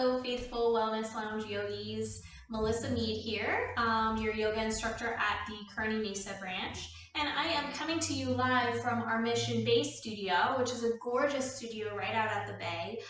Hello, Faithful Wellness Lounge yogis. Melissa Mead here, your yoga instructor at the Kearney Mesa branch. And I am coming to you live from our Mission Bay studio, which is a gorgeous studio right out at the bay.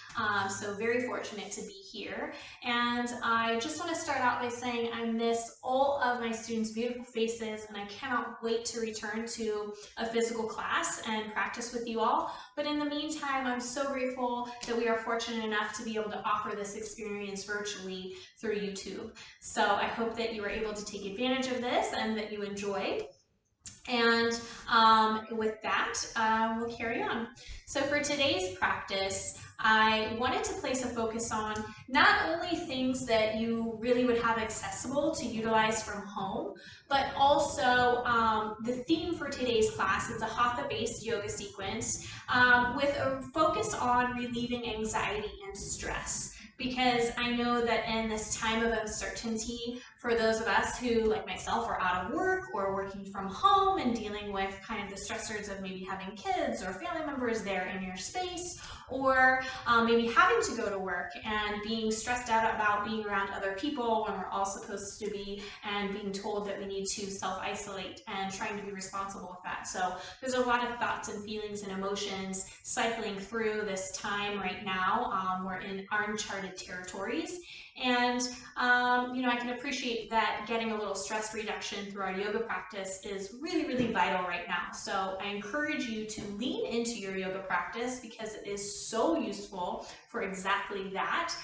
So very fortunate to be here. And I just want to start out by saying I miss all of my students' beautiful faces, and I cannot wait to return to a physical class and practice with you all. But in the meantime, I'm so grateful that we are fortunate enough to be able to offer this experience virtually through YouTube. So I hope that you were able to take advantage of this and that you enjoyed. And with that, we'll carry on. So for today's practice, I wanted to place a focus on not only things that you really would have accessible to utilize from home, but also the theme for today's class is a Hatha-based yoga sequence with a focus on relieving anxiety and stress. Because I know that in this time of uncertainty, for those of us who, like myself, are out of work or working from home and dealing with kind of the stressors of maybe having kids or family members there in your space, or maybe having to go to work and being stressed out about being around other people when we're all supposed to be, and being told that we need to self-isolate and trying to be responsible with that. So there's a lot of thoughts and feelings and emotions cycling through this time right now. We're in uncharted territories. And, I can appreciate that getting a little stress reduction through our yoga practice is really, really vital right now. So I encourage you to lean into your yoga practice because it is so useful for exactly that,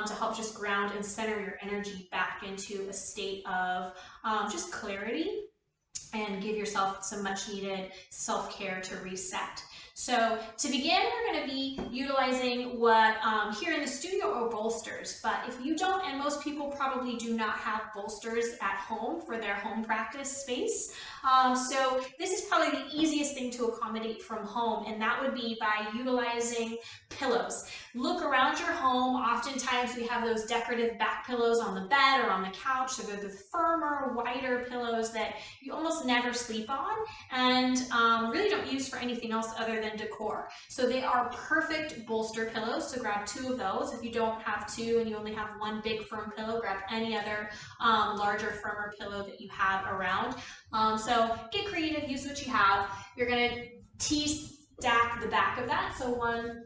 to help just ground and center your energy back into a state of just clarity and give yourself some much needed self-care to reset. So to begin, we're going to be utilizing what here in the studio are bolsters, but if you don't, and most people probably do not have bolsters at home for their home practice space, so this is probably the easiest thing to accommodate from home, and that would be by utilizing pillows. Look around your home. Oftentimes we have those decorative back pillows on the bed or on the couch, so they're the firmer, wider pillows that you almost never sleep on and really don't use for anything else other than decor. So they are perfect bolster pillows, so grab 2 of those. If you don't have 2 and you only have 1 big firm pillow, grab any other larger, firmer pillow that you have around. So get creative, use what you have. You're going to T-stack the back of that, so one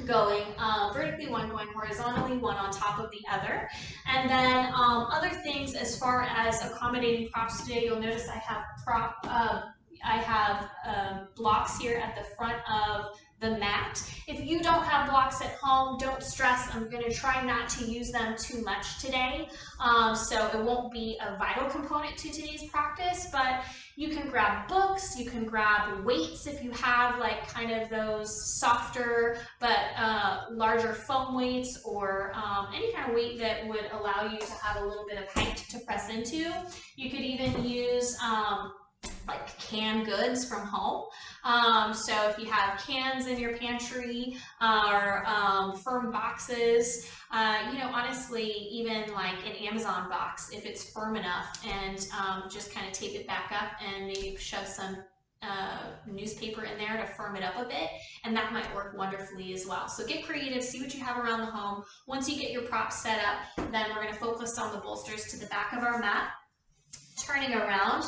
going vertically, one going horizontally, one on top of the other. And then other things as far as accommodating props today, you'll notice I have blocks here at the front of the mat. If you don't have blocks at home, don't stress. I'm going to try not to use them too much today, so it won't be a vital component to today's practice, but you can grab books, you can grab weights if you have like kind of those softer but larger foam weights, or any kind of weight that would allow you to have a little bit of height to press into. You could even use like canned goods from home. So if you have cans in your pantry or firm boxes, honestly, even like an Amazon box, if it's firm enough, and just kind of tape it back up and maybe shove some newspaper in there to firm it up a bit, and that might work wonderfully as well. So get creative, see what you have around the home. Once you get your props set up, then we're going to focus on the bolsters to the back of our mat, turning around.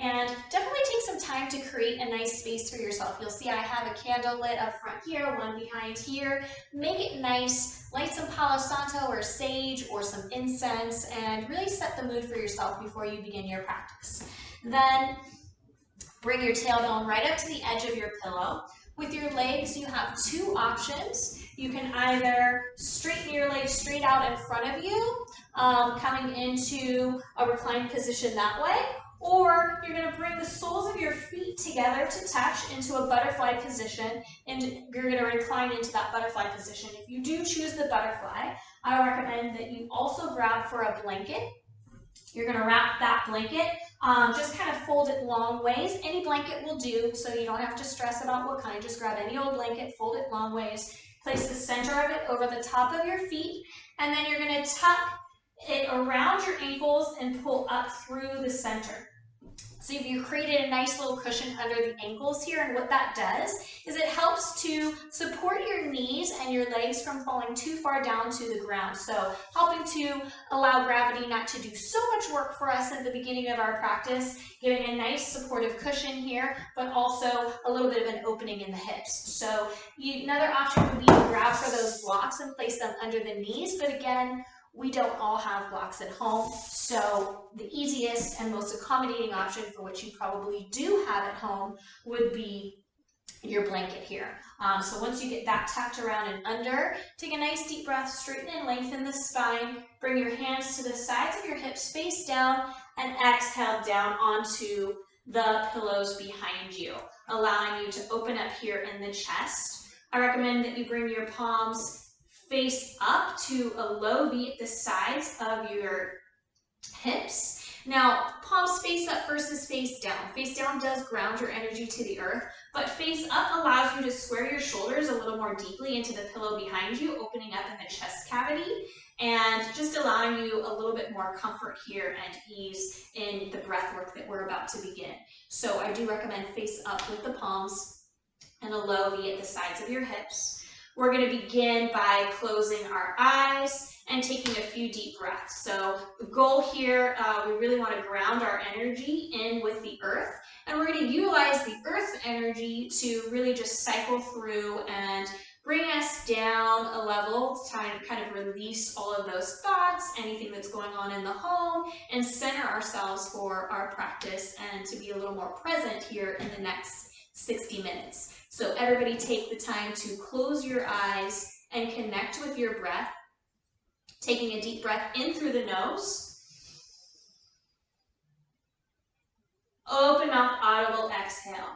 And definitely take some time to create a nice space for yourself. You'll see I have a candle lit up front here, one behind here. Make it nice, light some Palo Santo or sage or some incense, and really set the mood for yourself before you begin your practice. Then bring your tailbone right up to the edge of your pillow. With your legs, you have 2 options. You can either straighten your legs straight out in front of you, coming into a reclined position that way, or you're going to bring the soles of your feet together to touch into a butterfly position, and you're going to recline into that butterfly position. If you do choose the butterfly, I recommend that you also grab for a blanket. You're going to wrap that blanket, just kind of fold it long ways. Any blanket will do, so you don't have to stress about what kind. Just grab any old blanket, fold it long ways, place the center of it over the top of your feet, and then you're going to tuck it around your ankles and pull up through the center. So you've created a nice little cushion under the ankles here, and what that does is it helps to support your knees and your legs from falling too far down to the ground. So helping to allow gravity not to do so much work for us at the beginning of our practice, giving a nice supportive cushion here, but also a little bit of an opening in the hips. So another option would be to grab for those blocks and place them under the knees, but again, we don't all have blocks at home, so the easiest and most accommodating option for what you probably do have at home would be your blanket here. So once you get that tucked around and under, take a nice deep breath, straighten and lengthen the spine, bring your hands to the sides of your hips, face down, and exhale down onto the pillows behind you, allowing you to open up here in the chest. I recommend that you bring your palms face up to a low V at the sides of your hips. Now, palms face up versus face down. Face down does ground your energy to the earth, but face up allows you to square your shoulders a little more deeply into the pillow behind you, opening up in the chest cavity, and just allowing you a little bit more comfort here and ease in the breath work that we're about to begin. So I do recommend face up with the palms and a low V at the sides of your hips. We're going to begin by closing our eyes and taking a few deep breaths. So the goal here, we really want to ground our energy in with the earth, and we're going to utilize the earth's energy to really just cycle through and bring us down a level to kind of release all of those thoughts, anything that's going on in the home, and center ourselves for our practice and to be a little more present here in the next 60 minutes. So everybody take the time to close your eyes and connect with your breath. Taking a deep breath in through the nose. Open mouth, audible exhale.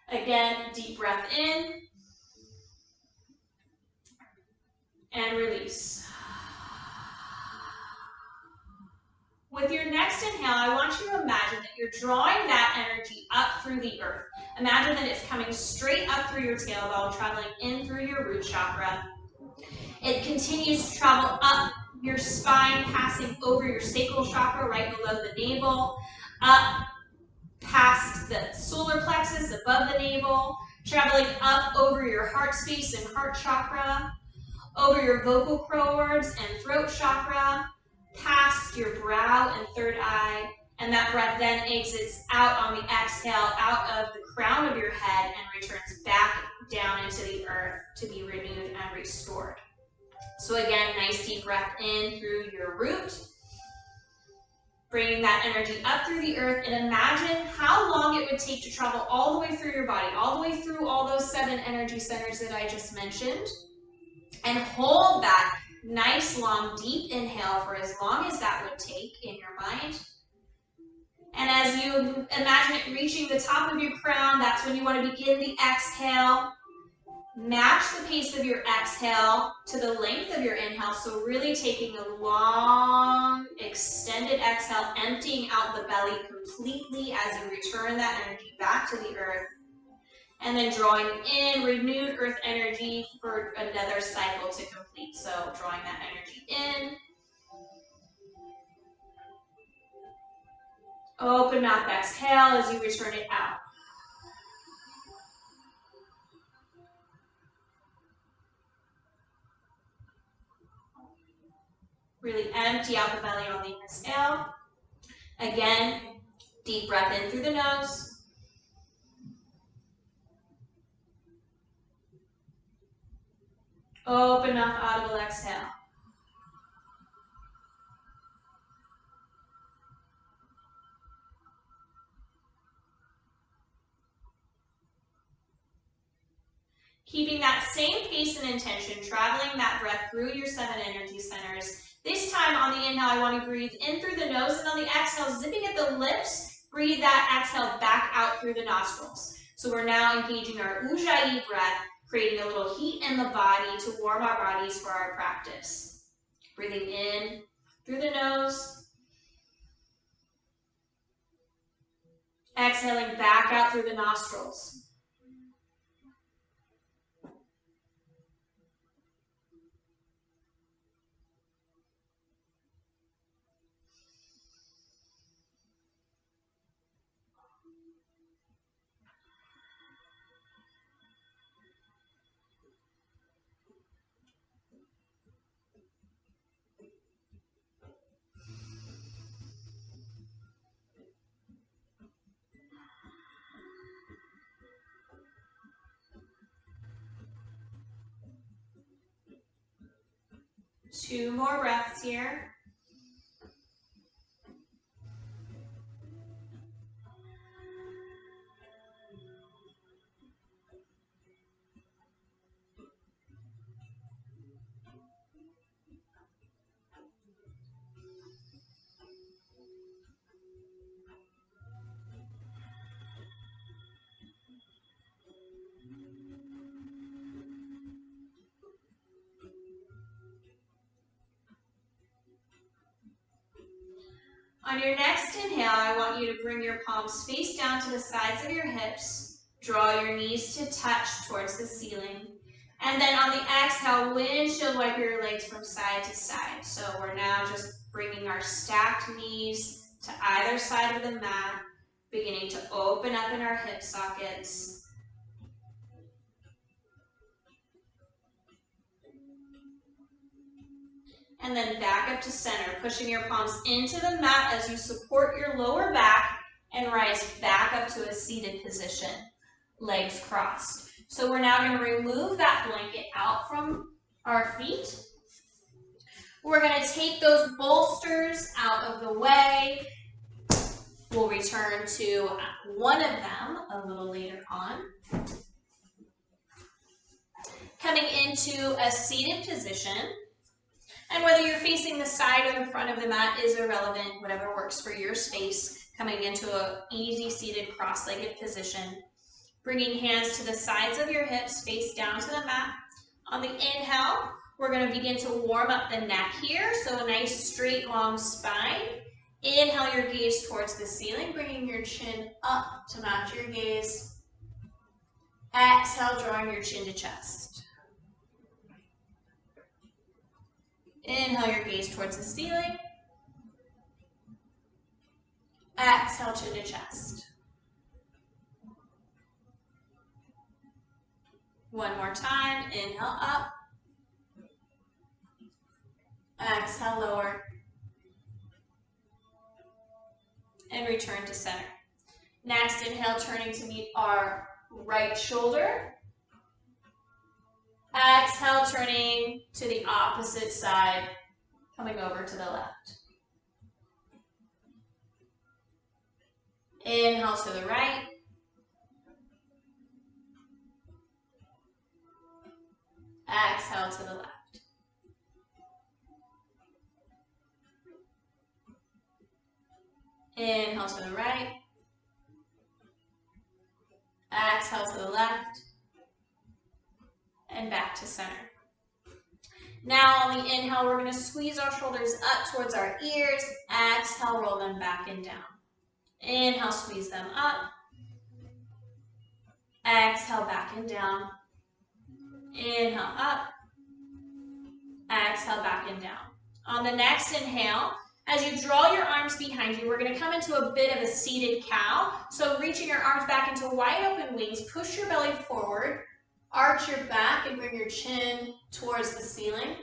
Again, deep breath in and release. With your next inhale, I want you to imagine that you're drawing that energy up through the earth. Imagine that it's coming straight up through your tailbone, traveling in through your root chakra. It continues to travel up your spine, passing over your sacral chakra right below the navel, up past the solar plexus above the navel, traveling up over your heart space and heart chakra, over your vocal cords and throat chakra, past your brow and third eye, and that breath then exits out on the exhale, out of the crown of your head and returns back down into the earth to be renewed and restored. So again, nice deep breath in through your root, bringing that energy up through the earth, and imagine how long it would take to travel all the way through your body, all the way through all those 7 energy centers that I just mentioned, and hold that nice, long, deep inhale for as long as that would take in your mind. And as you imagine it reaching the top of your crown, that's when you want to begin the exhale. Match the pace of your exhale to the length of your inhale. So really taking a long, extended exhale, emptying out the belly completely as you return that energy back to the earth. And then drawing in renewed earth energy for another cycle to complete. So drawing that energy in. Open mouth, exhale as you return it out. Really empty out the belly on the exhale. Again, deep breath in through the nose. Open mouth, audible exhale. Keeping that same pace and intention, traveling that breath through your 7 energy centers. This time on the inhale, I want to breathe in through the nose, and on the exhale, zipping at the lips, breathe that exhale back out through the nostrils. So we're now engaging our Ujjayi breath, creating a little heat in the body to warm our bodies for our practice. Breathing in through the nose. Exhaling back out through the nostrils. 2 more breaths here. On your next inhale, I want you to bring your palms face down to the sides of your hips. Draw your knees to touch towards the ceiling. And then on the exhale, windshield wipe your legs from side to side. So we're now just bringing our stacked knees to either side of the mat, beginning to open up in our hip sockets. And then back up to center, pushing your palms into the mat as you support your lower back and rise back up to a seated position, legs crossed. So we're now going to remove that blanket out from our feet. We're going to take those bolsters out of the way. We'll return to one of them a little later on. Coming into a seated position. And whether you're facing the side or the front of the mat is irrelevant, whatever works for your space. Coming into an easy seated cross-legged position. Bringing hands to the sides of your hips, face down to the mat. On the inhale, we're going to begin to warm up the neck here, so a nice straight long spine. Inhale your gaze towards the ceiling, bringing your chin up to match your gaze. Exhale, drawing your chin to chest. Inhale your gaze towards the ceiling. Exhale, chin to chest. One more time. Inhale up. Exhale, lower. And return to center. Next, inhale, turning to meet our right shoulder. Exhale, turning to the opposite side, coming over to the left. Inhale to the right. Exhale to the left. Inhale to the right. Exhale to the left. And back to center. Now on the inhale, we're going to squeeze our shoulders up towards our ears. Exhale, roll them back and down. Inhale, squeeze them up. Exhale, back and down. Inhale, up. Exhale, back and down. On the next inhale, as you draw your arms behind you, we're going to come into a bit of a seated cow. So reaching your arms back into wide open wings, push your belly forward. Arch your back and bring your chin towards the ceiling.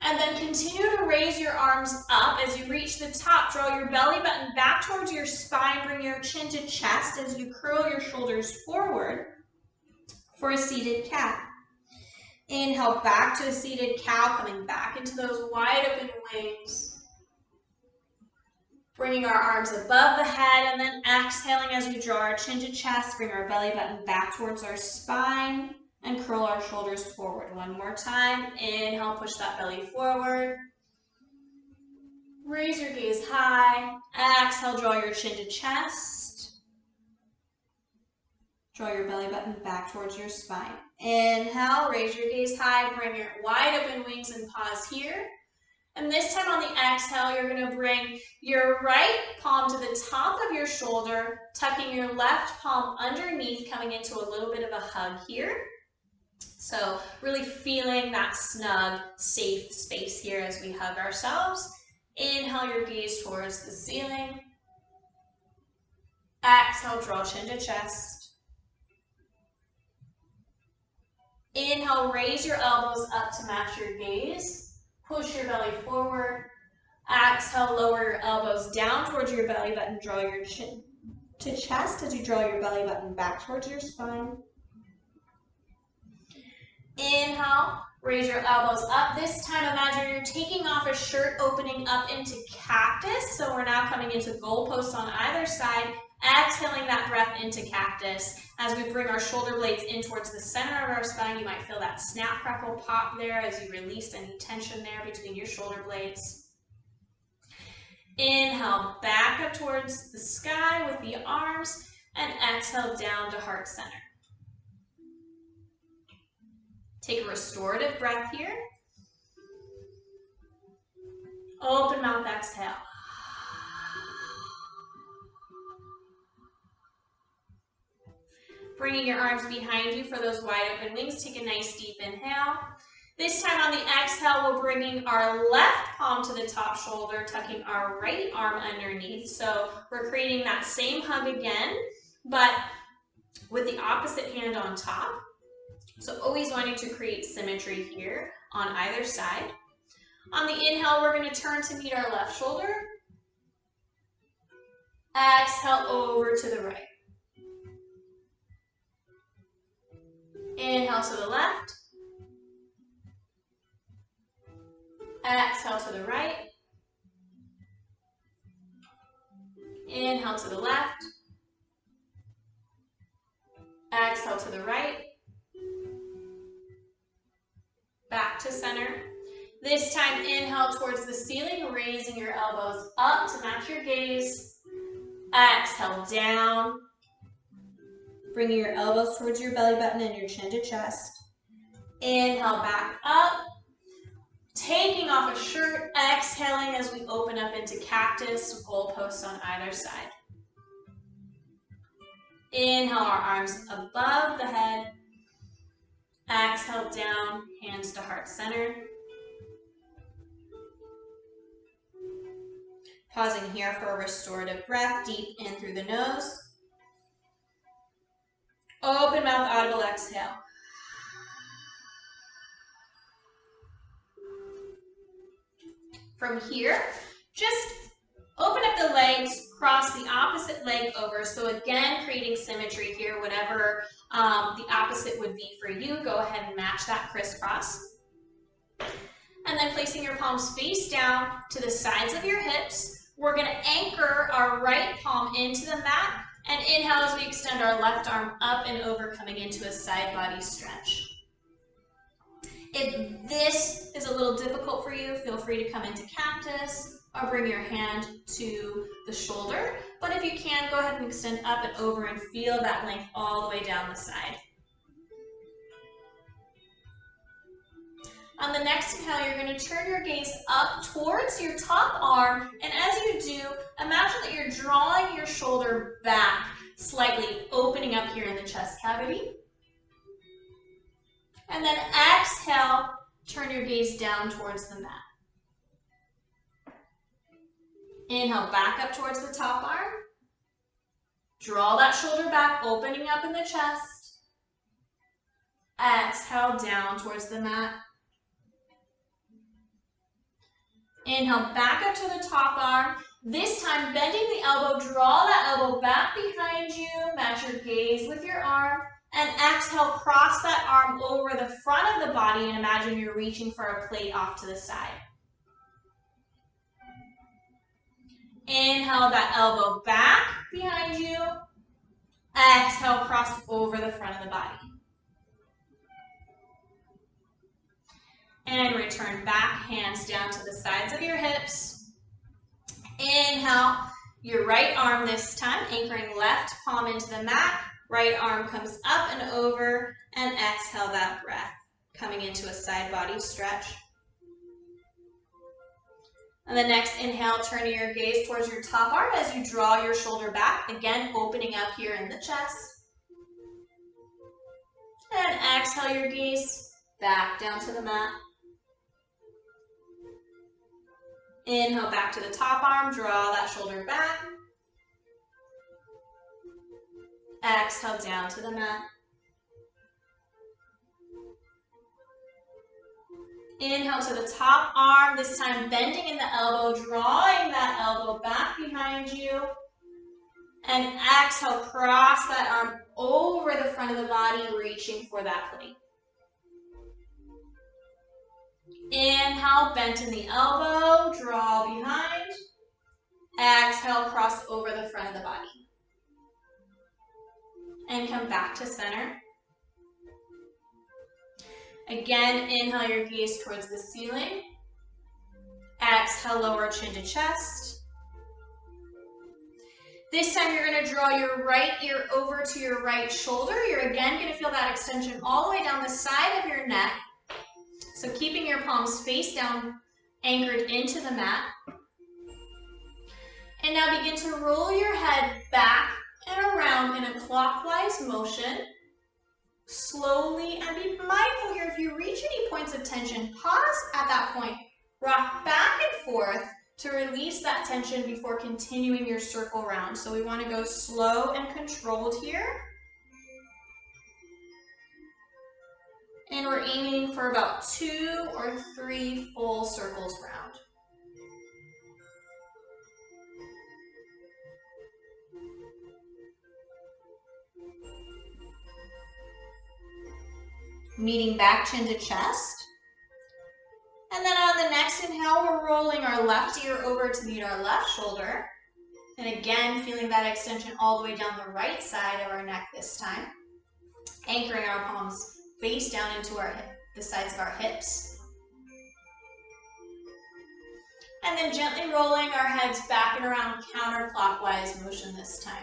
And then continue to raise your arms up as you reach the top. Draw your belly button back towards your spine. Bring your chin to chest as you curl your shoulders forward for a seated cat. Inhale back to a seated cow, coming back into those wide open wings. Bringing our arms above the head and then exhaling as we draw our chin to chest, bring our belly button back towards our spine and curl our shoulders forward. One more time. Inhale, push that belly forward. Raise your gaze high. Exhale, draw your chin to chest. Draw your belly button back towards your spine. Inhale, raise your gaze high, bring your wide open wings and pause here. And this time on the exhale, you're going to bring your right palm to the top of your shoulder, tucking your left palm underneath, coming into a little bit of a hug here. So really feeling that snug, safe space here as we hug ourselves. Inhale your gaze towards the ceiling. Exhale, draw chin to chest. Inhale, raise your elbows up to match your gaze. Push your belly forward. Exhale, lower your elbows down towards your belly button. Draw your chin to chest as you draw your belly button back towards your spine. Inhale, raise your elbows up. This time, imagine you're taking off a shirt, opening up into cactus. So we're now coming into goalposts on either side, exhaling that breath into cactus. As we bring our shoulder blades in towards the center of our spine, you might feel that snap, crackle, pop there as you release any tension there between your shoulder blades. Inhale, back up towards the sky with the arms, and exhale down to heart center. Take a restorative breath here. Open mouth, exhale. Bringing your arms behind you for those wide open wings. Take a nice deep inhale. This time on the exhale, we're bringing our left palm to the top shoulder, tucking our right arm underneath. So we're creating that same hug again, but with the opposite hand on top. So always wanting to create symmetry here on either side. On the inhale, we're going to turn to meet our left shoulder. Exhale over to the right. Inhale to the left. Exhale to the right. Inhale to the left. Exhale to the right. Back to center. This time, inhale towards the ceiling, raising your elbows up to match your gaze. Exhale down. Bringing your elbows towards your belly button and your chin to chest. Inhale back up. Taking off a shirt, exhaling as we open up into cactus, goalposts on either side. Inhale our arms above the head. Exhale down, hands to heart center. Pausing here for a restorative breath, deep in through the nose. Open mouth, audible exhale. From here, just open up the legs, cross the opposite leg over. So again, creating symmetry here, whatever the opposite would be for you. Go ahead and match that crisscross. And then placing your palms face down to the sides of your hips, we're going to anchor our right palm into the mat and inhale as we extend our left arm up and over, coming into a side body stretch. If this is a little difficult for you, feel free to come into cactus or bring your hand to the shoulder. But if you can, go ahead and extend up and over and feel that length all the way down the side. On the next inhale, you're going to turn your gaze up towards your top arm, and as you do, imagine that you're drawing your shoulder back slightly, opening up here in the chest cavity. And then exhale, turn your gaze down towards the mat. Inhale, back up towards the top arm. Draw that shoulder back, opening up in the chest. Exhale, down towards the mat. Inhale, back up to the top arm. This time, bending the elbow, draw that elbow back behind you. Match your gaze with your arm. And exhale, cross that arm over the front of the body and imagine you're reaching for a plate off to the side. Inhale that elbow back behind you. Exhale, cross over the front of the body. And return back, hands down to the sides of your hips. Inhale, your right arm this time, anchoring left palm into the mat. Right arm comes up and over, and exhale that breath, coming into a side body stretch. And the next inhale, turning your gaze towards your top arm as you draw your shoulder back, again opening up here in the chest. And exhale your gaze back down to the mat. Inhale back to the top arm, draw that shoulder back. Exhale down to the mat. Inhale to the top arm, this time bending in the elbow, drawing that elbow back behind you. And exhale, cross that arm over the front of the body, reaching for that plate. Inhale, bent in the elbow, draw behind. Exhale, cross over the front of the body. And come back to center. Again, inhale your gaze towards the ceiling. Exhale, lower chin to chest. This time you're going to draw your right ear over to your right shoulder. You're again going to feel that extension all the way down the side of your neck. So keeping your palms face down, anchored into the mat. And now begin to roll your head back and around in a clockwise motion. Slowly, and be mindful here, if you reach any points of tension, pause at that point. Rock back and forth to release that tension before continuing your circle round. So we want to go slow and controlled here. And we're aiming for about 2 or 3 full circles round. Meeting back chin to chest. And then on the next inhale, we're rolling our left ear over to meet our left shoulder. And again, feeling that extension all the way down the right side of our neck this time. Anchoring our palms face down into the sides of our hips. And then gently rolling our heads back and around, counterclockwise motion this time.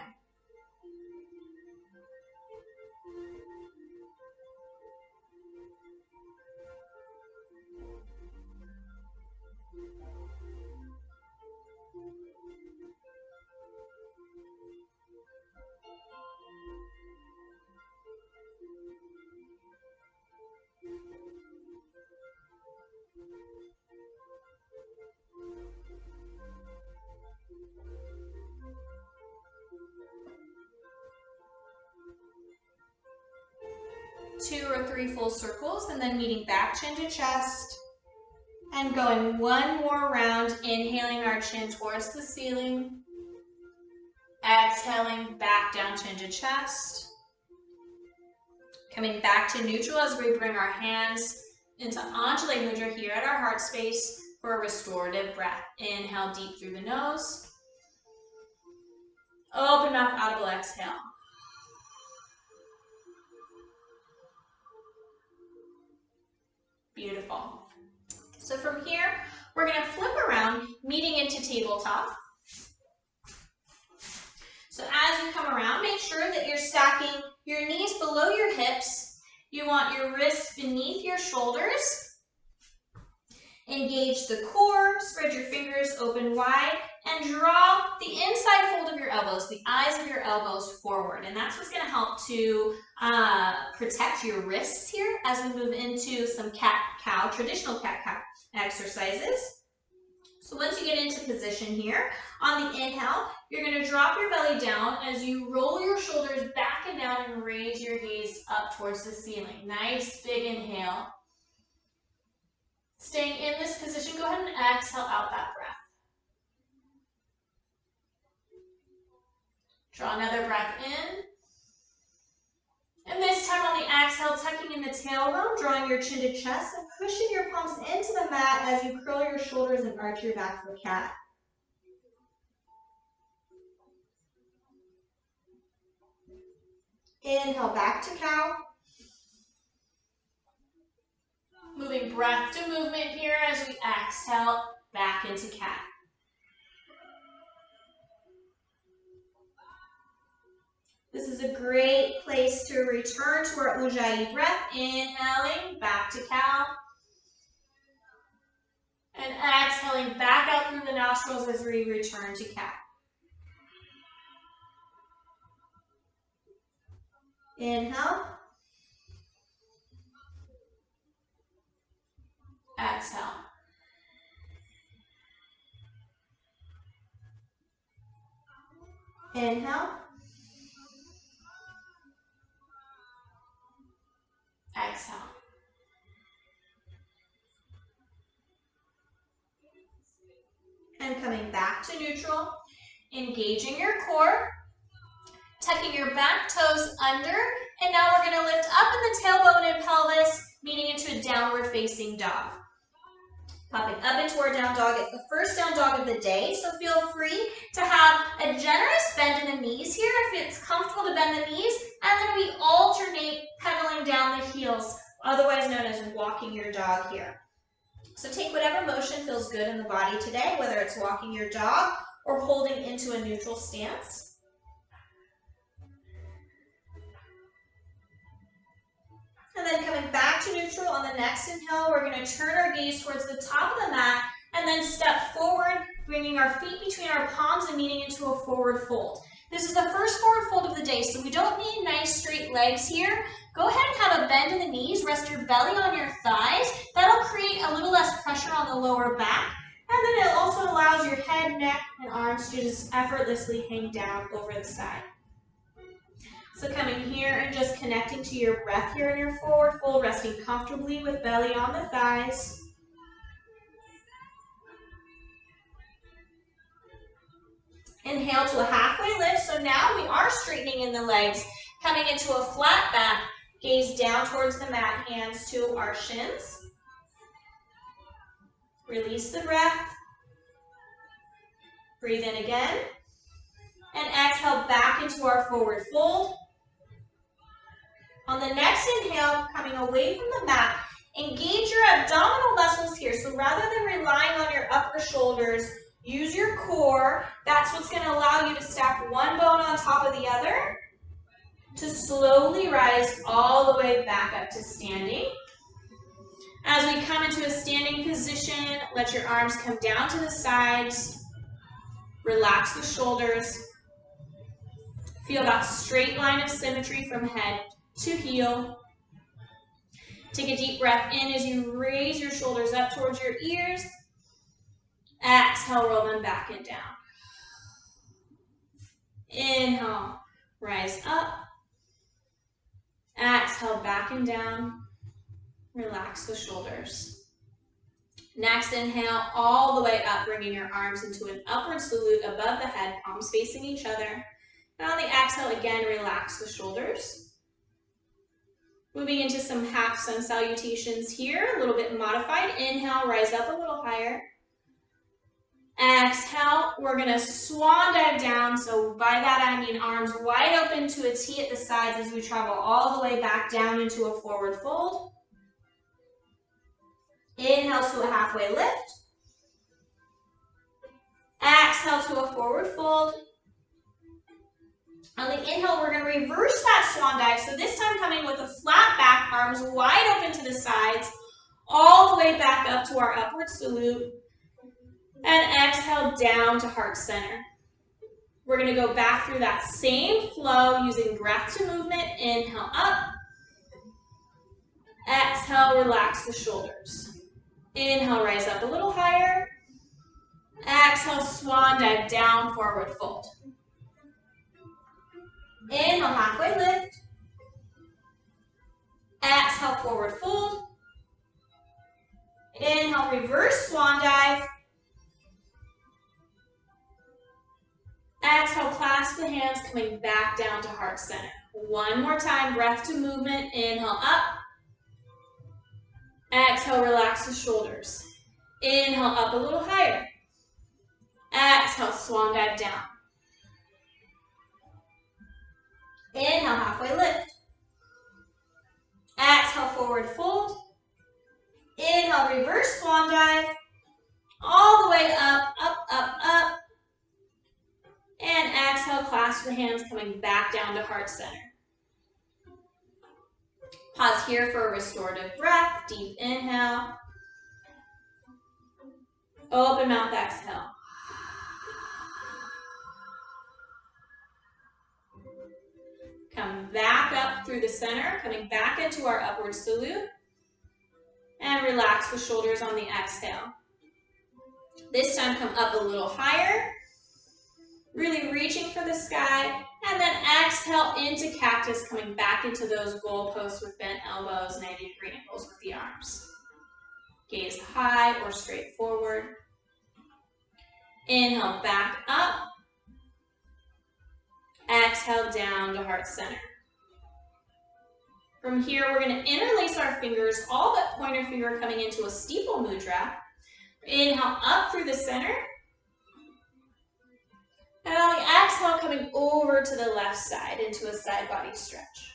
Two or 3 full circles, and then meeting back chin to chest. And going one more round, inhaling our chin towards the ceiling. Exhaling back down chin to chest. Coming back to neutral as we bring our hands into Anjali Mudra here at our heart space for a restorative breath. Inhale deep through the nose. Open mouth, audible exhale. Beautiful. So from here, we're going to flip around, meeting into tabletop. So as you come around, make sure that you're stacking your knees below your hips. You want your wrists beneath your shoulders. Engage the core, spread your fingers open wide, and draw the inside fold of your elbows, the eyes of your elbows forward. And that's what's going to help to protect your wrists here as we move into some cat-cow, traditional cat-cow exercises. So once you get into position here, on the inhale, you're going to drop your belly down as you roll your shoulders back and down and raise your gaze up towards the ceiling. Nice big inhale. Staying in this position, go ahead and exhale out that breath. Draw another breath in. And this time on the exhale, tucking in the tailbone, drawing your chin to chest, and pushing your palms into the mat as you curl your shoulders and arch your back for cat. Inhale back to cow. Moving breath to movement here as we exhale back into cat. This is a great place to return to our Ujjayi breath. Inhaling back to cow. And exhaling back out through the nostrils as we return to cat. Inhale. Exhale. Inhale. Exhale. And coming back to neutral, engaging your core, tucking your back toes under, and now we're going to lift up in the tailbone and pelvis, meeting into a downward facing dog. Popping up into our down dog. It's the first down dog of the day, so feel free to have a generous bend in the knees here if it's comfortable to bend the knees, and then we alternate pedaling down the heels, otherwise known as walking your dog here. So take whatever motion feels good in the body today, whether it's walking your dog or holding into a neutral stance. And then coming back to neutral on the next inhale, we're going to turn our gaze towards the top of the mat and then step forward, bringing our feet between our palms and meeting into a forward fold. This is the first forward fold of the day, so we don't need nice straight legs here. Go ahead and have a bend in the knees, rest your belly on your thighs. That'll create a little less pressure on the lower back. And then it also allows your head, neck, and arms to just effortlessly hang down over the side. So coming here and just connecting to your breath here in your forward fold, resting comfortably with belly on the thighs. Inhale to a halfway lift. So now we are straightening in the legs, coming into a flat back, gaze down towards the mat, hands to our shins. Release the breath. Breathe in again. And exhale back into our forward fold. On the next inhale, coming away from the mat, engage your abdominal muscles here. So rather than relying on your upper shoulders, use your core. That's what's going to allow you to stack one bone on top of the other to slowly rise all the way back up to standing. As we come into a standing position, let your arms come down to the sides. Relax the shoulders. Feel that straight line of symmetry from head to heel. Take a deep breath in as you raise your shoulders up towards your ears. Exhale, roll them back and down. Inhale, rise up. Exhale, back and down. Relax the shoulders. Next, inhale all the way up, bringing your arms into an upward salute above the head, palms facing each other. And on the exhale, again, relax the shoulders. Moving into some half sun salutations here, a little bit modified. Inhale, rise up a little higher. Exhale, we're going to swan dive down. So by that, I mean arms wide open to a T at the sides as we travel all the way back down into a forward fold. Inhale to a halfway lift. Exhale to a forward fold. On the inhale, we're going to reverse that swan dive. So this time coming with a flat back, arms wide open to the sides, all the way back up to our upward salute. And exhale down to heart center. We're going to go back through that same flow using breath to movement. Inhale up. Exhale, relax the shoulders. Inhale, rise up a little higher. Exhale, swan dive down, forward fold. Inhale, halfway lift. Exhale, forward fold. Inhale, reverse swan dive. Exhale, clasp the hands, coming back down to heart center. One more time, breath to movement. Inhale up. Exhale, relax the shoulders. Inhale, up a little higher. Exhale, swan dive down. Inhale, halfway lift. Exhale, forward fold. Inhale, reverse swan dive. All the way up, up, up, up. And exhale, clasp the hands, coming back down to heart center. Pause here for a restorative breath. Deep inhale. Open mouth, exhale. Come back up through the center, coming back into our upward salute. And relax the shoulders on the exhale. This time, come up a little higher. Really reaching for the sky. And then exhale into cactus, coming back into those goalposts with bent elbows, 90-degree angles with the arms. Gaze high or straight forward. Inhale, back up. Exhale, down to heart center. From here, we're going to interlace our fingers, all but pointer finger coming into a steeple mudra. Inhale up through the center. And on the exhale, coming over to the left side into a side body stretch.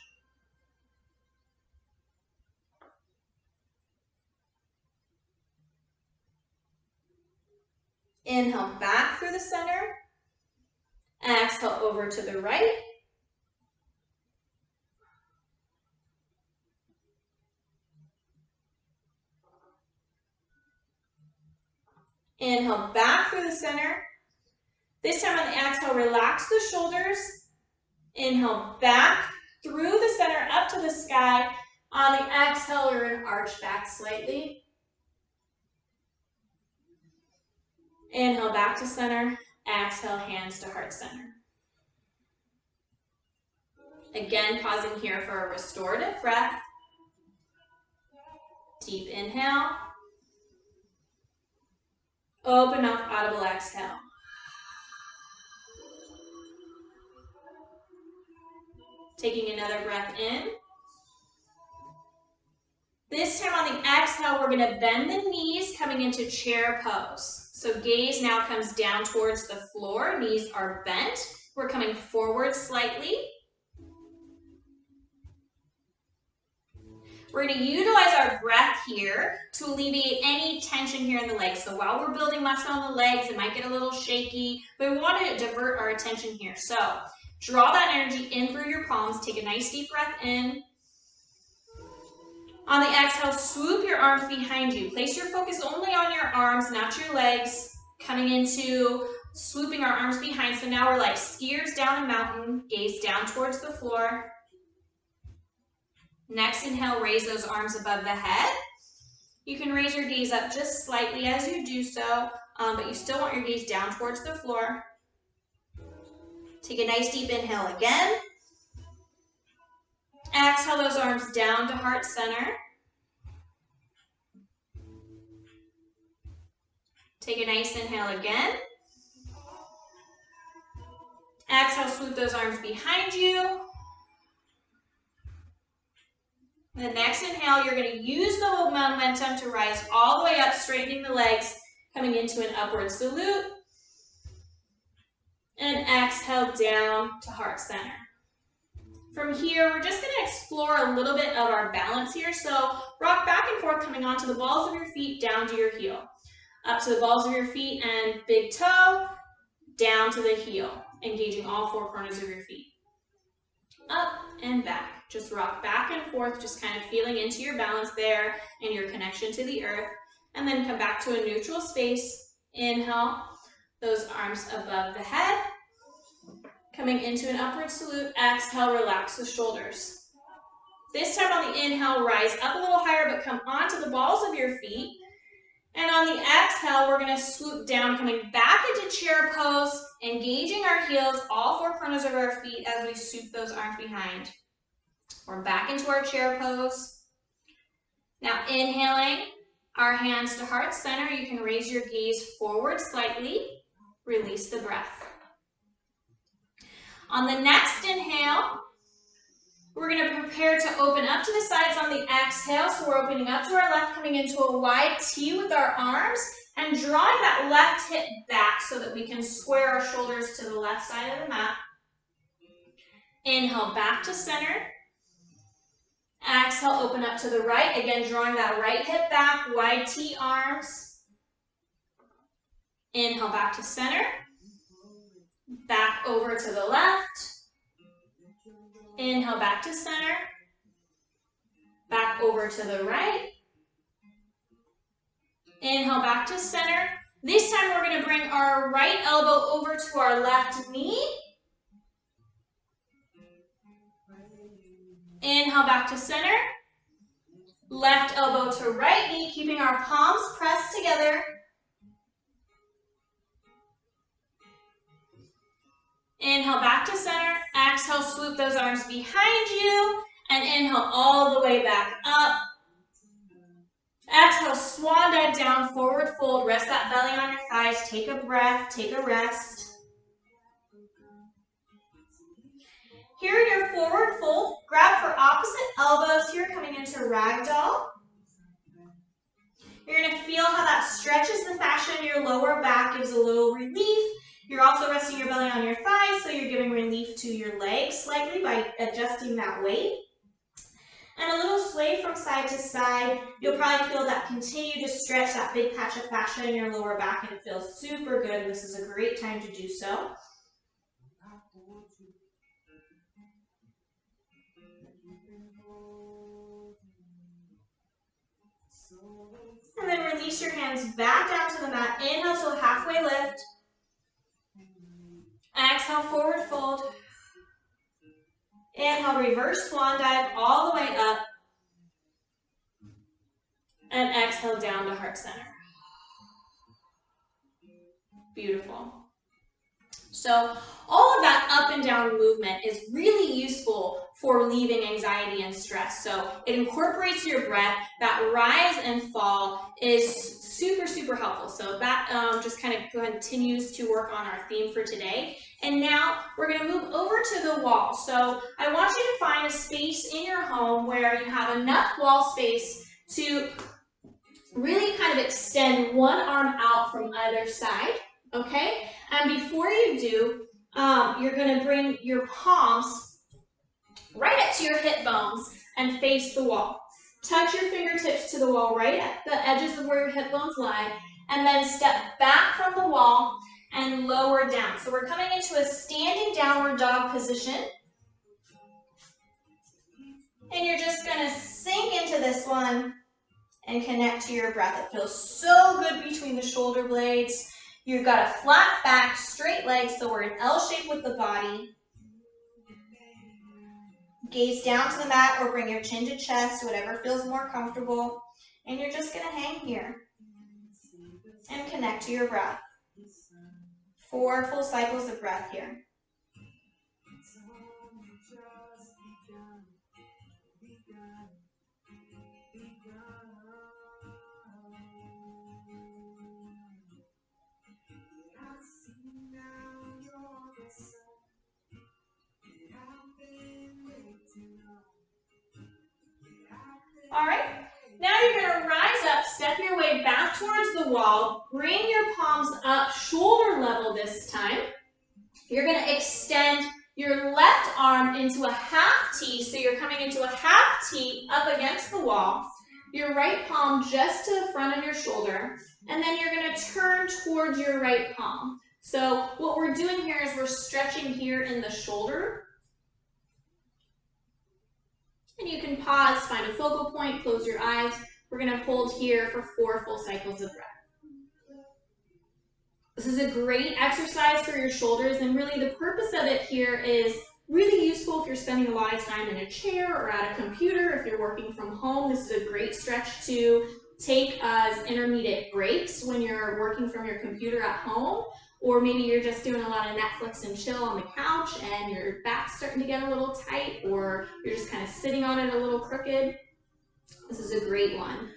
Inhale back through the center. Exhale over to the right. Inhale back through the center. This time on the exhale, relax the shoulders. Inhale back through the center up to the sky. On the exhale, you're going to arch back slightly. Inhale back to center. Exhale, hands to heart center. Again, pausing here for a restorative breath. Deep inhale. Open up, audible exhale. Taking another breath in. This time on the exhale, we're going to bend the knees, coming into chair pose. So gaze now comes down towards the floor. Knees are bent. We're coming forward slightly. We're going to utilize our breath here to alleviate any tension here in the legs. So while we're building muscle in the legs, it might get a little shaky, but we want to divert our attention here. So draw that energy in through your palms. Take a nice deep breath in. On the exhale, swoop your arms behind you. Place your focus only on your arms, not your legs. Coming into swooping our arms behind. So now we're like skiers down a mountain. Gaze down towards the floor. Next inhale, raise those arms above the head. You can raise your gaze up just slightly as you do so, but you still want your gaze down towards the floor. Take a nice deep inhale again. Exhale those arms down to heart center. Take a nice inhale again. Exhale, swoop those arms behind you. The next inhale, you're going to use the momentum to rise all the way up, straightening the legs, coming into an upward salute. And exhale down to heart center. From here, we're just going to explore a little bit of our balance here. So rock back and forth, coming onto the balls of your feet, down to your heel. Up to the balls of your feet and big toe, down to the heel, engaging all four corners of your feet. Up and back. Just rock back and forth, just kind of feeling into your balance there and your connection to the earth. And then come back to a neutral space. Inhale, those arms above the head. Coming into an upward salute. Exhale, relax the shoulders. This time on the inhale, rise up a little higher, but come onto the balls of your feet. And on the exhale, we're going to swoop down, coming back into chair pose, engaging our heels, all four corners of our feet as we swoop those arms behind. We're back into our chair pose. Now inhaling, our hands to heart center. You can raise your gaze forward slightly. Release the breath. On the next inhale, we're going to prepare to open up to the sides on the exhale. So we're opening up to our left, coming into a wide T with our arms and drawing that left hip back so that we can square our shoulders to the left side of the mat. Inhale back to center. Exhale, open up to the right. Again, drawing that right hip back, wide T arms. Inhale back to center. Back over to the left. Inhale back to center. Back over to the right. Inhale back to center. This time we're going to bring our right elbow over to our left knee. Inhale back to center. Left elbow to right knee, keeping our palms pressed together. Inhale back to center. Exhale, swoop those arms behind you. And inhale all the way back up. Exhale, swan dive down, forward fold. Rest that belly on your thighs. Take a breath, take a rest. Here in your forward fold, grab for opposite elbows here, coming into ragdoll. You're going to feel how that that stretches the fascia in your lower back, gives a little relief. You're also resting your belly on your thighs, so you're giving relief to your legs slightly by adjusting that weight. And a little sway from side to side. You'll probably feel that continue to stretch that big patch of fascia in your lower back, and it feels super good. This is a great time to do so. And then release your hands back down to the mat. Inhale to a halfway lift. Exhale, forward fold. Inhale, reverse swan dive all the way up. And exhale down to heart center. Beautiful. So all of that up and down movement is really useful for relieving anxiety and stress. So it incorporates your breath. That rise and fall is super, super helpful. So that just kind of continues to work on our theme for today. And now we're going to move over to the wall. So I want you to find a space in your home where you have enough wall space to really kind of extend one arm out from either side. Okay, and before you do, you're going to bring your palms right up to your hip bones and face the wall. Touch your fingertips to the wall right at the edges of where your hip bones lie, and then step back from the wall and lower down. So we're coming into a standing downward dog position. And you're just going to sink into this one and connect to your breath. It feels so good between the shoulder blades. You've got a flat back, straight legs, so we're in L shape with the body. Gaze down to the mat or bring your chin to chest, whatever feels more comfortable. And you're just going to hang here and connect to your breath. 4 full cycles of breath here. All right, now you're going to rise up, step your way back towards the wall, bring your palms up shoulder level this time. You're going to extend your left arm into a half T, so you're coming into a half T up against the wall. Your right palm just to the front of your shoulder, and then you're going to turn towards your right palm. So what we're doing here is we're stretching here in the shoulder. And you can pause, find a focal point, close your eyes. We're going to hold here for 4 full cycles of breath. This is a great exercise for your shoulders, and really the purpose of it here is really useful if you're spending a lot of time in a chair or at a computer. If you're working from home, this is a great stretch to take as intermediate breaks when you're working from your computer at home. Or maybe you're just doing a lot of Netflix and chill on the couch and your back's starting to get a little tight, or you're just kind of sitting on it a little crooked. This is a great one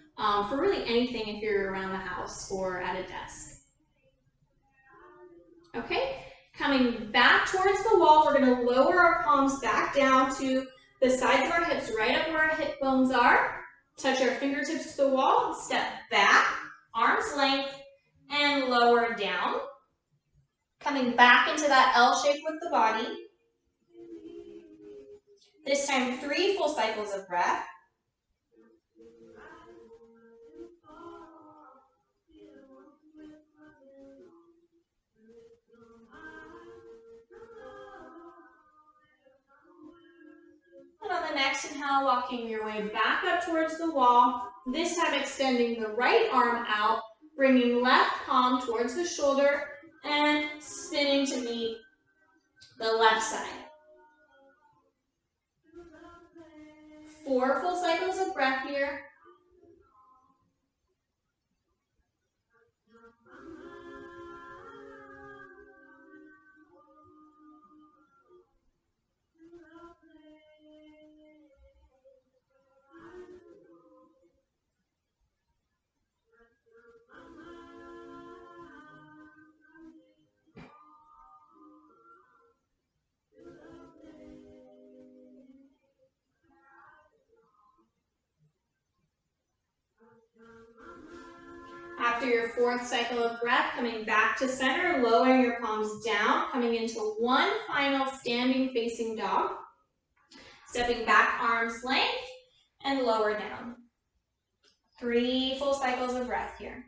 for really anything if you're around the house or at a desk. Okay, coming back towards the wall, we're going to lower our palms back down to the sides of our hips, right up where our hip bones are. Touch our fingertips to the wall, step back, arm's length, and lower down. Coming back into that L shape with the body. This time 3 full cycles of breath. And on the next inhale, walking your way back up towards the wall. This time extending the right arm out, bringing left palm towards the shoulder, and spinning to meet the left side. 4 full cycles of breath here. through your fourth cycle of breath, coming back to center, lowering your palms down, coming into one final standing facing dog. Stepping back, arms length, and lower down. 3 full cycles of breath here.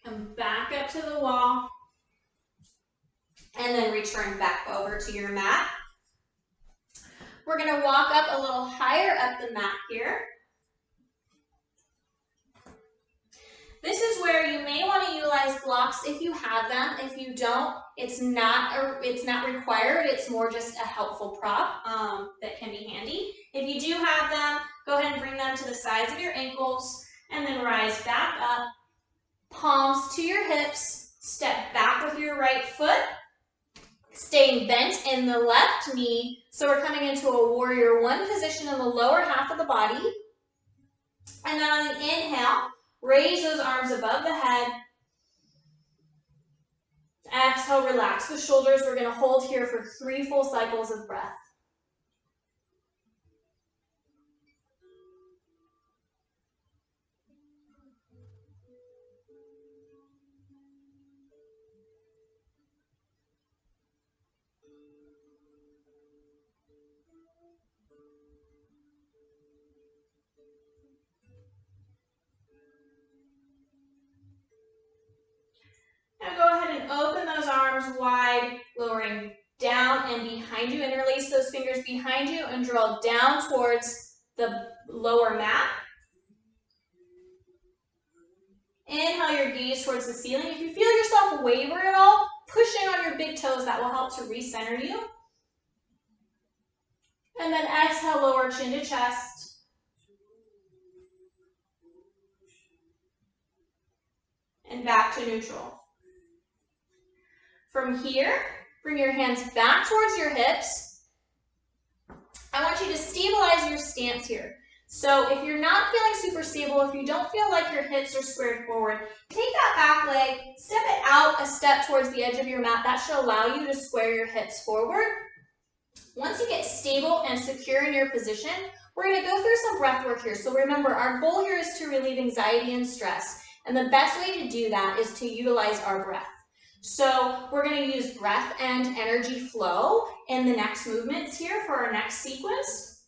Come back up to the wall, and then return back over to your mat. We're going to walk up a little higher up the mat here. This is where you may want to utilize blocks if you have them. If you don't, it's not required. It's more just a helpful prop that can be handy. If you do have them, go ahead and bring them to the sides of your ankles, and then rise back up. Palms to your hips, step back with your right foot, staying bent in the left knee. So we're coming into a warrior one position in the lower half of the body. And then on the inhale, raise those arms above the head. Exhale, relax the shoulders. We're going to hold here for 3 full cycles of breath. Now go ahead and open those arms wide, lowering down and behind you. Interlace those fingers behind you and draw down towards the lower mat. Inhale your gaze towards the ceiling. If you feel yourself waver at all, pushing on your big toes, that will help to recenter you. And then exhale, lower chin to chest. And back to neutral. From here, bring your hands back towards your hips. I want you to stabilize your stance here. So if you're not feeling super stable, if you don't feel like your hips are squared forward, take that back leg, step it out a step towards the edge of your mat. That should allow you to square your hips forward. Once you get stable and secure in your position, we're going to go through some breath work here. So remember, our goal here is to relieve anxiety and stress. And the best way to do that is to utilize our breath. So we're going to use breath and energy flow in the next movements here for our next sequence.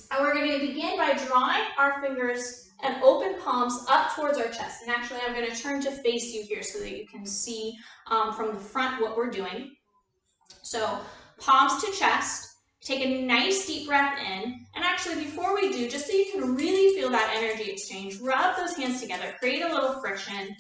And we're going to begin by drawing our fingers and open palms up towards our chest. And actually, I'm going to turn to face you here so that you can see from the front what we're doing. So palms to chest. Take a nice deep breath in. And actually, before we do, just so you can really feel that energy exchange, rub those hands together. Create a little friction.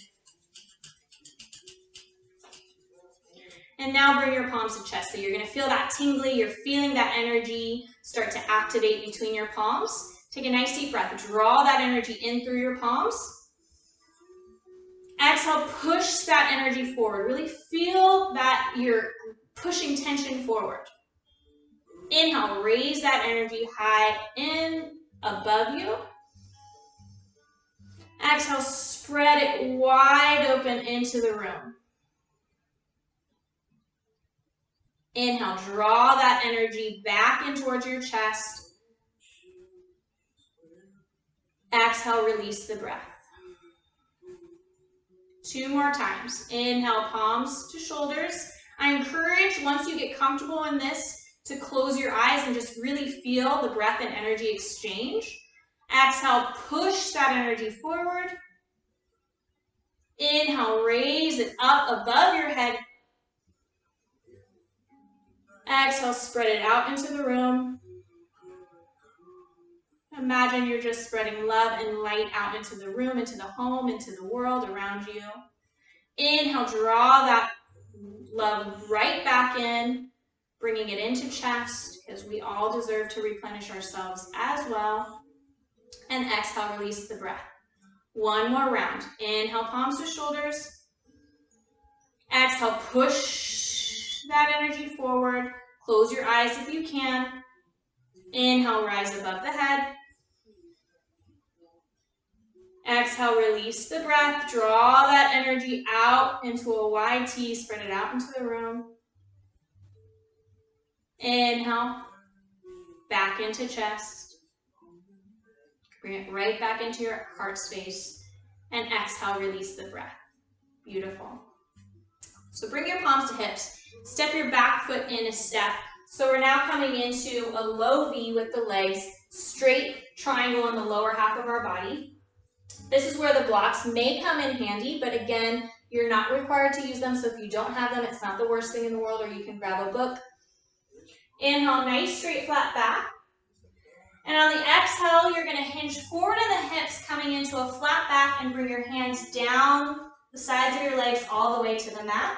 And now bring your palms to chest. So you're going to feel that tingly. You're feeling that energy start to activate between your palms. Take a nice deep breath. Draw that energy in through your palms. Exhale, push that energy forward. Really feel that you're pushing tension forward. Inhale, raise that energy high in above you. Exhale, spread it wide open into the room. Inhale, draw that energy back in towards your chest. Exhale, release the breath. 2 more times. Inhale, palms to shoulders. I encourage, once you get comfortable in this, to close your eyes and just really feel the breath and energy exchange. Exhale, push that energy forward. Inhale, raise it up above your head. Exhale, spread it out into the room. Imagine you're just spreading love and light out into the room, into the home, into the world around you. Inhale, draw that love right back in, bringing it into chest, because we all deserve to replenish ourselves as well. And exhale, release the breath. One more round. Inhale, palms to shoulders. Exhale, push that energy forward. Close your eyes if you can. Inhale, rise above the head. Exhale, release the breath. Draw that energy out into a wide T. Spread it out into the room. Inhale, back into chest. Bring it right back into your heart space. And exhale, release the breath. Beautiful. So bring your palms to hips. Step your back foot in a step. So we're now coming into a low V with the legs, straight triangle in the lower half of our body. This is where the blocks may come in handy, but again, you're not required to use them, so if you don't have them, it's not the worst thing in the world, or you can grab a book. Inhale, nice straight flat back. And on the exhale, you're going to hinge forward in the hips, coming into a flat back, and bring your hands down the sides of your legs all the way to the mat.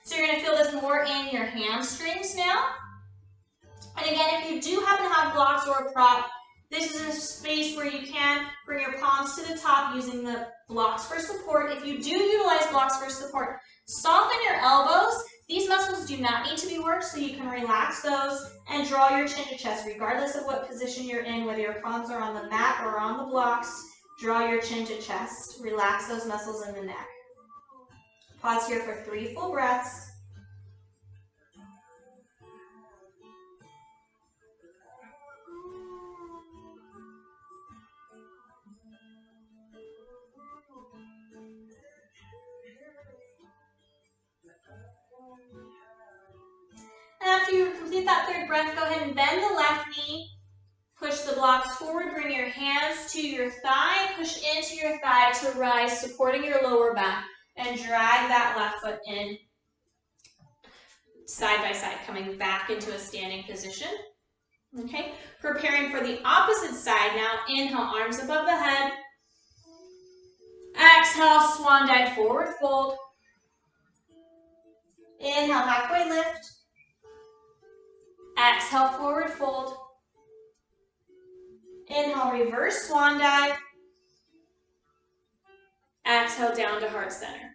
So you're going to feel this more in your hamstrings now. And again, if you do happen to have blocks or a prop, this is a space where you can bring your palms to the top using the blocks for support. If you do utilize blocks for support, soften your elbows. These muscles do not need to be worked, so you can relax those and draw your chin to chest, regardless of what position you're in, whether your palms are on the mat or on the blocks. Draw your chin to chest. Relax those muscles in the neck. Pause here for 3 full breaths. After you complete that 3rd breath, go ahead and bend the left knee. Push the blocks forward. Bring your hands to your thigh. Push into your thigh to rise, supporting your lower back. And drag that left foot in, side by side, coming back into a standing position. Okay, preparing for the opposite side now. Inhale, arms above the head. Exhale, swan dive, forward fold. Inhale, halfway lift. Exhale, forward fold. Inhale, reverse swan dive. Exhale, down to heart center.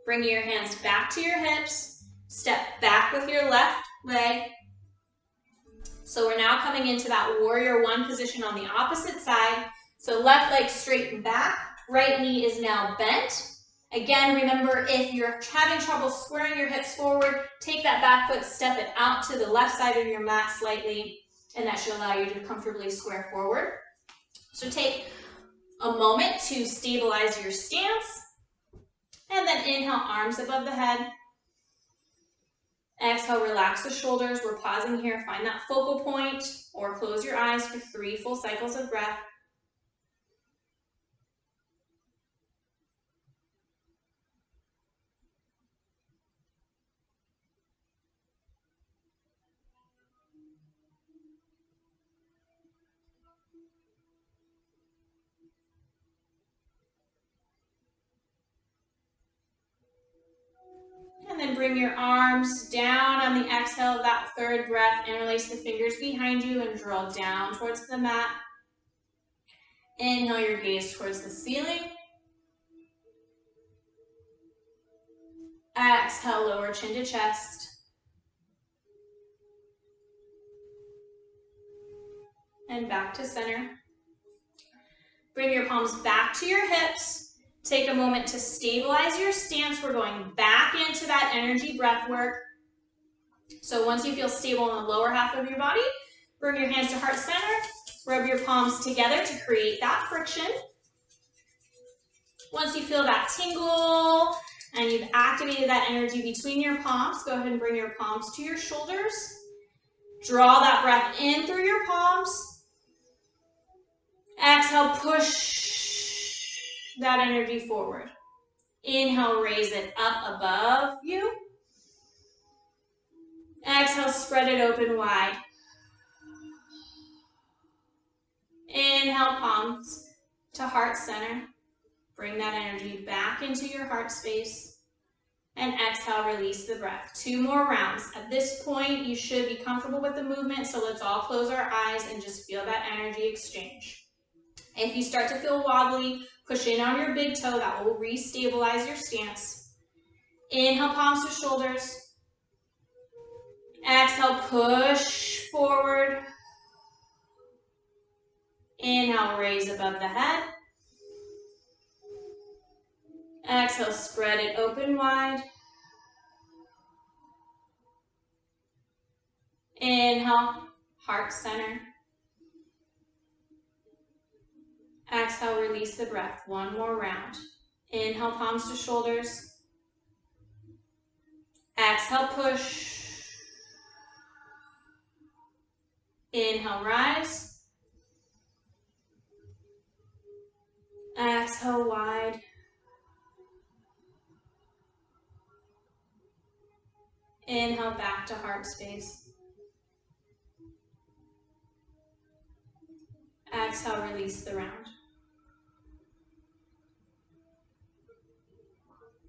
Bringing your hands back to your hips. Step back with your left leg. So we're now coming into that warrior 1 position on the opposite side. So left leg straightened back. Right knee is now bent. Again, remember, if you're having trouble squaring your hips forward, take that back foot, step it out to the left side of your mat slightly, and that should allow you to comfortably square forward. So take a moment to stabilize your stance, and then inhale, arms above the head. Exhale, relax the shoulders. We're pausing here. Find that focal point, or close your eyes for 3 full cycles of breath. And then bring your arms down on the exhale of that 3rd breath. Interlace the fingers behind you and draw down towards the mat. Inhale your gaze towards the ceiling. Exhale, lower chin to chest. And back to center. Bring your palms back to your hips. Take a moment to stabilize your stance. We're going back into that energy breath work. So once you feel stable in the lower half of your body, bring your hands to heart center. Rub your palms together to create that friction. Once you feel that tingle and you've activated that energy between your palms, go ahead and bring your palms to your shoulders. Draw that breath in through your palms. Exhale, push that energy forward. Inhale, raise it up above you. Exhale, spread it open wide. Inhale, palms to heart center. Bring that energy back into your heart space. And exhale, release the breath. 2 more rounds. At this point, you should be comfortable with the movement, so let's all close our eyes and just feel that energy exchange. If you start to feel wobbly, push in on your big toe. That will re-stabilize your stance. Inhale, palms to shoulders. Exhale, push forward. Inhale, raise above the head. Exhale, spread it open wide. Inhale, heart center. Exhale, release the breath. 1 more round. Inhale, palms to shoulders. Exhale, push. Inhale, rise. Exhale, wide. Inhale, back to heart space. Exhale, release the round.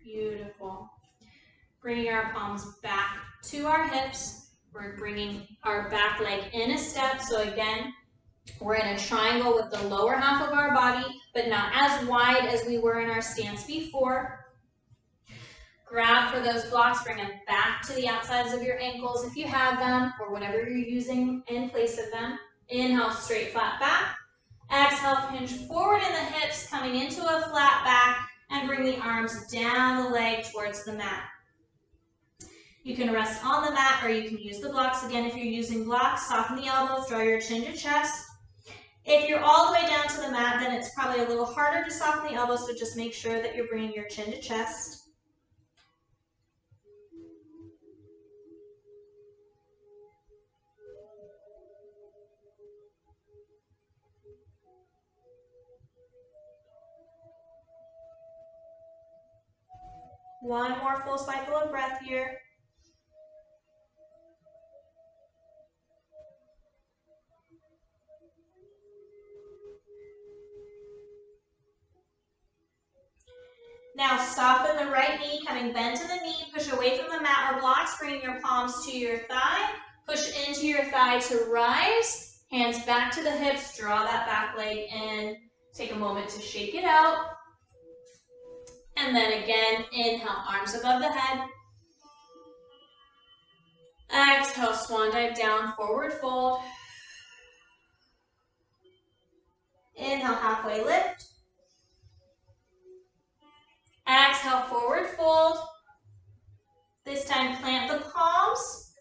Beautiful. Bringing our palms back to our hips. We're bringing our back leg in a step. So again, we're in a triangle with the lower half of our body, but not as wide as we were in our stance before. Grab for those blocks, bring them back to the outsides of your ankles if you have them, or whatever you're using in place of them. Inhale, straight flat back. Exhale, hinge forward in the hips, coming into a flat back, and bring the arms down the leg towards the mat. You can rest on the mat, or you can use the blocks. Again, if you're using blocks, soften the elbows, draw your chin to chest. If you're all the way down to the mat, then it's probably a little harder to soften the elbows, so just make sure that you're bringing your chin to chest. One more full cycle of breath here. Now soften the right knee, coming bend to the knee, push away from the mat or blocks, bringing your palms to your thigh, push into your thigh to rise, hands back to the hips, draw that back leg in, take a moment to shake it out, and then again, inhale, arms above the head, exhale, swan dive down, forward fold, inhale, halfway lift, exhale, forward fold. This time, plant the palms.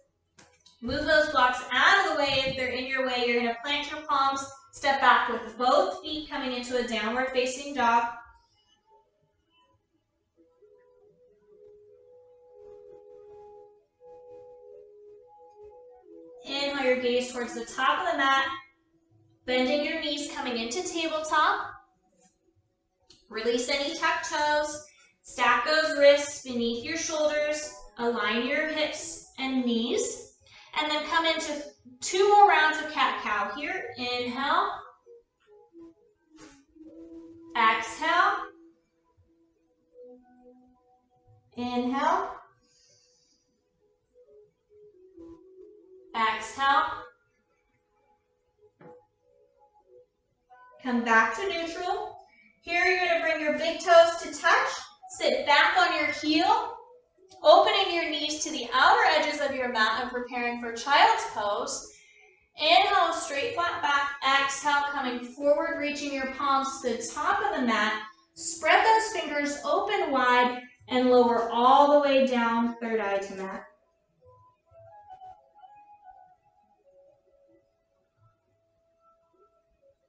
Move those blocks out of the way. If they're in your way, you're going to plant your palms. Step back with both feet coming into a downward facing dog. Inhale your gaze towards the top of the mat. Bending your knees, coming into tabletop. Release any tucked toes. Stack those wrists beneath your shoulders. Align your hips and knees. And then come into 2 more rounds of cat-cow here. Inhale. Exhale. Inhale. Exhale. Come back to neutral. Here you're going to bring your big toes to touch. Sit back on your heel, opening your knees to the outer edges of your mat and preparing for child's pose. Inhale, straight flat back. Exhale, coming forward, reaching your palms to the top of the mat. Spread those fingers open wide and lower all the way down, third eye to mat.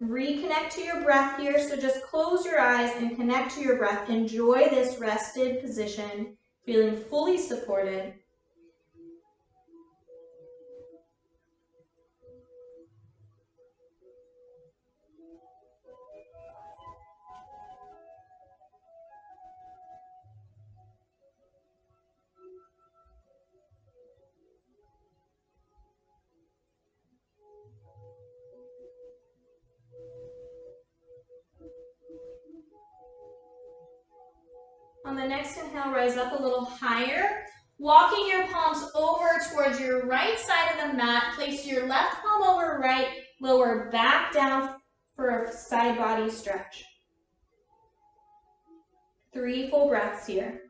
Reconnect to your breath here, so just close your eyes and connect to your breath. Enjoy this rested position, feeling fully supported. On the next inhale, rise up a little higher. Walking your palms over towards your right side of the mat. Place your left palm over right. Lower back down for a side body stretch. 3 full breaths here.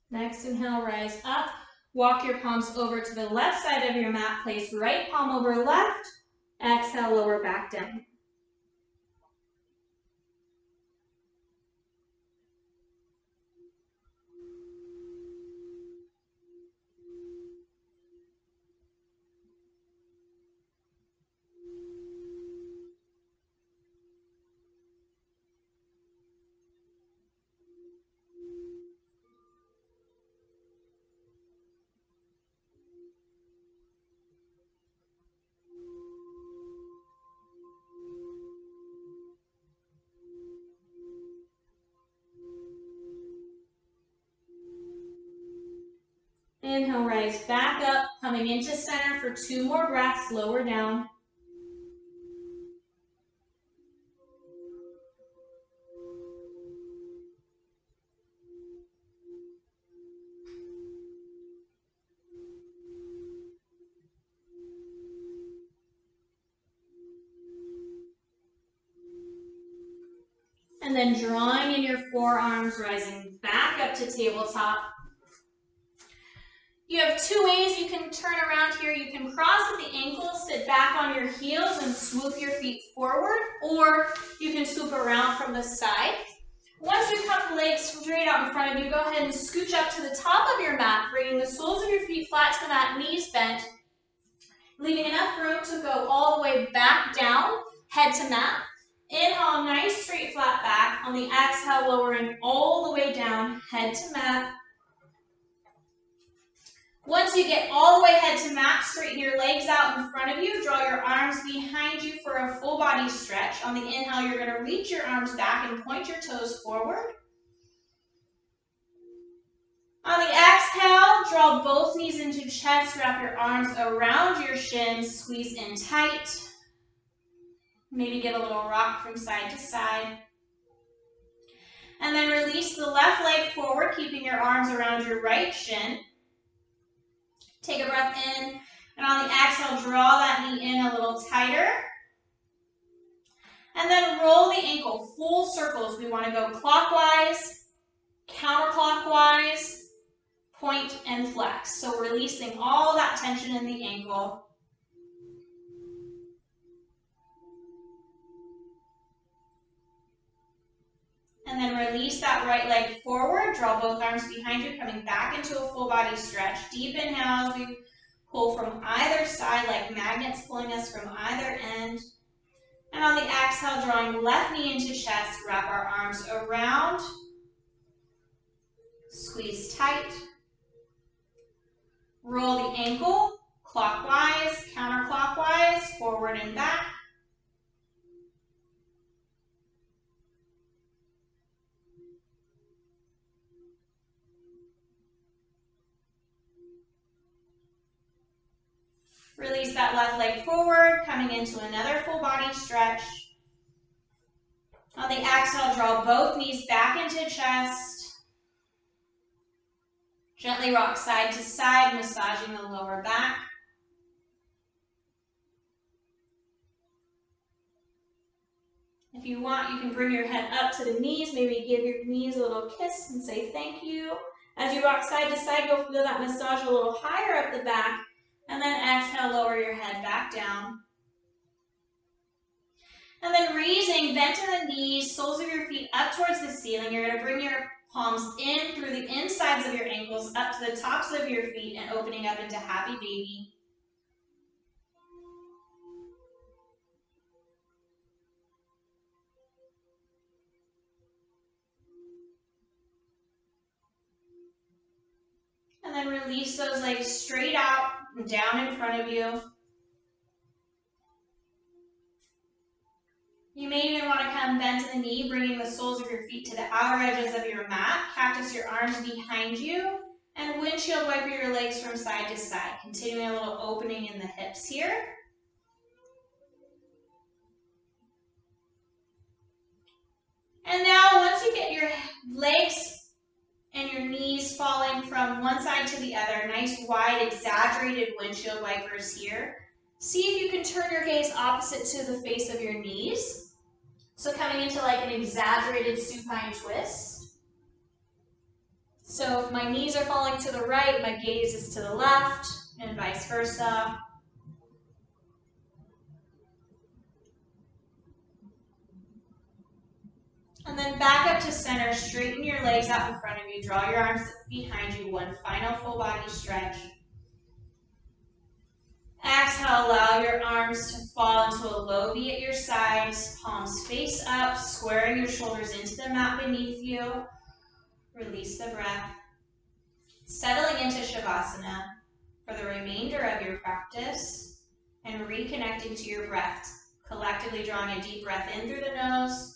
Next inhale, rise up. Walk your palms over to the left side of your mat. Place right palm over left. Exhale, lower back down. Inhale, rise back up, coming into center for 2 more breaths, lower down. And then drawing in your forearms, rising back up to tabletop. You have 2 ways you can turn around here. You can cross at the ankles, sit back on your heels and swoop your feet forward, or you can swoop around from the side. Once you have the legs straight out in front of you, go ahead and scooch up to the top of your mat, bringing the soles of your feet flat to the mat, knees bent, leaving enough room to go all the way back down, head to mat. Inhale, nice straight flat back. On the exhale, lowering all the way down, head to mat. Once you get all the way head to mat, straighten your legs out in front of you. Draw your arms behind you for a full body stretch. On the inhale, you're going to reach your arms back and point your toes forward. On the exhale, draw both knees into chest. Wrap your arms around your shins. Squeeze in tight. Maybe get a little rock from side to side. And then release the left leg forward, keeping your arms around your right shin. Take a breath in, and on the exhale, draw that knee in a little tighter. And then roll the ankle, full circles. We want to go clockwise, counterclockwise, point and flex. So releasing all that tension in the ankle. And then release that right leg forward. Draw both arms behind you, coming back into a full body stretch. Deep inhale as we pull from either side like magnets pulling us from either end. And on the exhale, drawing left knee into chest, wrap our arms around. Squeeze tight. Roll the ankle, clockwise, counterclockwise, forward and back. Release that left leg forward, coming into another full body stretch. On the exhale, draw both knees back into chest. Gently rock side to side, massaging the lower back. If you want, you can bring your head up to the knees, maybe give your knees a little kiss and say thank you. As you rock side to side, go feel that massage a little higher up the back, and then exhale, lower your head back down. And then raising, bend to the knees, soles of your feet up towards the ceiling. You're going to bring your palms in through the insides of your ankles, up to the tops of your feet, and opening up into happy baby. And then release those legs straight out, down in front of you. You may even want to come bend to the knee, bringing the soles of your feet to the outer edges of your mat. Cactus your arms behind you, and windshield wiper your legs from side to side. Continuing a little opening in the hips here. And now once you get your legs and your knees falling from one side to the other, nice wide exaggerated windshield wipers here. See if you can turn your gaze opposite to the face of your knees. So coming into like an exaggerated supine twist. So if my knees are falling to the right, my gaze is to the left, and vice versa. And then back up to center, straighten your legs out in front of you, draw your arms behind you, one final full body stretch. Exhale, allow your arms to fall into a low V at your sides, palms face up, squaring your shoulders into the mat beneath you. Release the breath. Settling into Shavasana for the remainder of your practice and reconnecting to your breath, collectively drawing a deep breath in through the nose.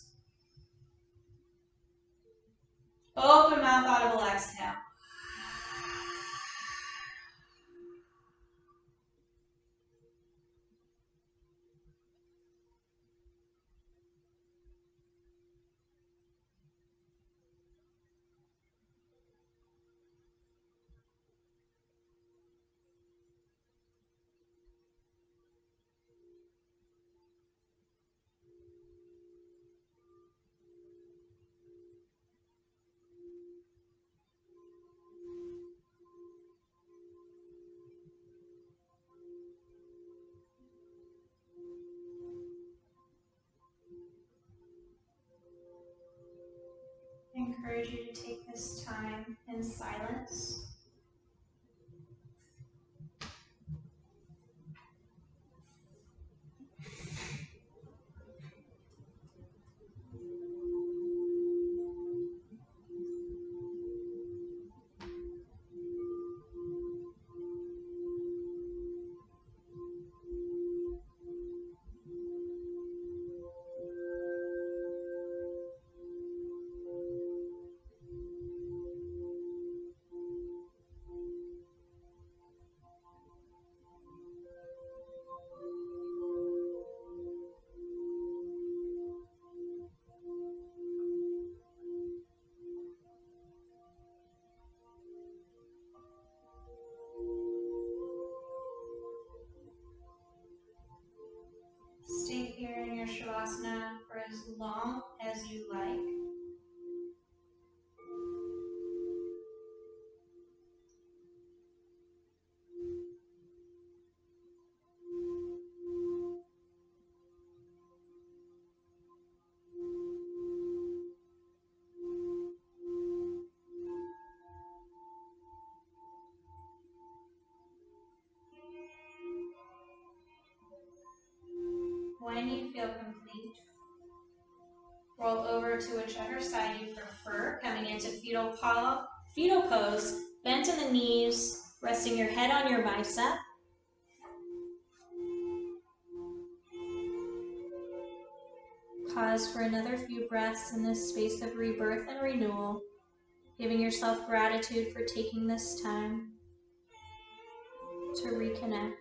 Open mouth, audible exhale. I encourage you to take this time in silence. Stay here in your Shavasana for as long as you like. When you feel complete, roll over to whichever side you prefer, coming into fetal pose, bent in the knees, resting your head on your bicep. Pause for another few breaths in this space of rebirth and renewal, giving yourself gratitude for taking this time to reconnect.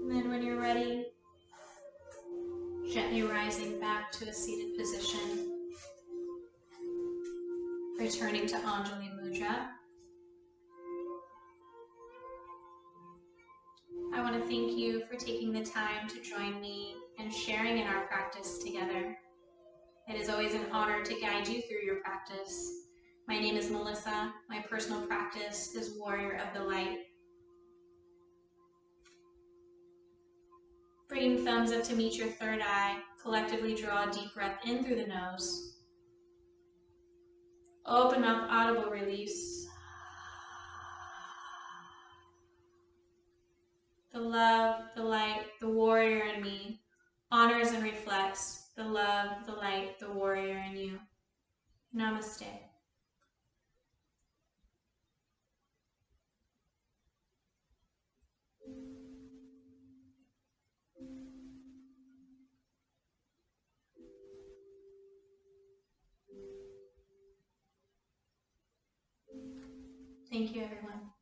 And then when you're ready, gently rising back to a seated position, returning to Anjali Mudra. I want to thank you for taking the time to join me and sharing in our practice together. It is always an honor to guide you through your practice. My name is Melissa. My personal practice is Warrior of the Light. Bringing thumbs up to meet your third eye. Collectively draw a deep breath in through the nose. Open mouth, audible release. love, the light, the warrior in me honors and reflects the love, the light, the warrior in you. Namaste. Thank you, everyone.